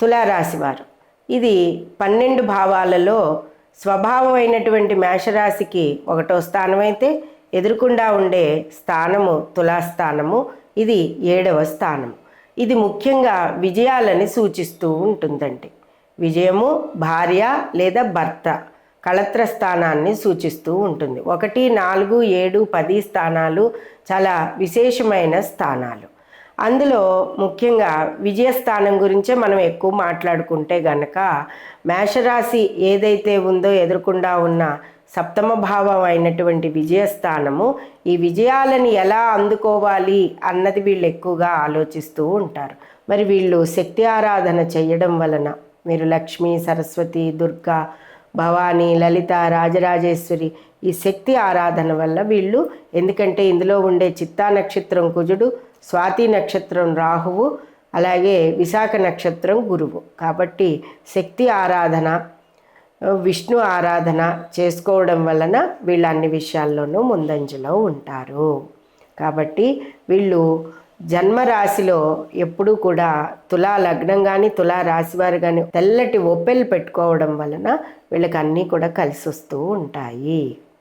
తులారాశివారు. ఇది 12 భావాలలో స్వభావమైనటువంటి మేషరాశికి 1వ స్థానం అయితే, ఎదురుకుండా ఉండే స్థానము తులాస్థానము, ఇది 7వ స్థానము. ఇది ముఖ్యంగా విజయాలని సూచిస్తూ ఉంటుందండి. విజయము, భార్య లేదా భర్త, కళత్ర స్థానాన్ని సూచిస్తూ ఉంటుంది. 1, 4, 7, 10 స్థానాలు చాలా విశేషమైన స్థానాలు. అందులో ముఖ్యంగా విజయస్థానం గురించే మనం ఎక్కువ మాట్లాడుకుంటే గనక, మేషరాశి ఏదైతే ఉందో ఎదురుకుండా ఉన్న సప్తమ భావం అయినటువంటి విజయస్థానము, ఈ విజయాలను ఎలా అందుకోవాలి అన్నది వీళ్ళు ఎక్కువగా ఆలోచిస్తూ ఉంటారు. మరి వీళ్ళు శక్తి ఆరాధన చేయడం వలన, మీరు లక్ష్మీ, సరస్వతి, దుర్గా, భవానీ, లలిత, రాజరాజేశ్వరి, ఈ శక్తి ఆరాధన వల్ల వీళ్ళు, ఎందుకంటే ఇందులో ఉండే చిత్తా నక్షత్రం కుజుడు, స్వాతి నక్షత్రం రాహువు, అలాగే విశాఖ నక్షత్రం గురువు. కాబట్టి శక్తి ఆరాధన, విష్ణు ఆరాధన చేసుకోవడం వలన వీళ్ళు అన్ని విషయాల్లోనూ ముందంజలో ఉంటారు. కాబట్టి వీళ్ళు జన్మరాశిలో ఎప్పుడూ కూడా తులా లగ్నం కానీ తులా రాశివారు కానీ తెల్లటి ఒప్పెలు పెట్టుకోవడం వలన వీళ్ళకి అన్నీ కూడా కలిసి వస్తూ ఉంటాయి.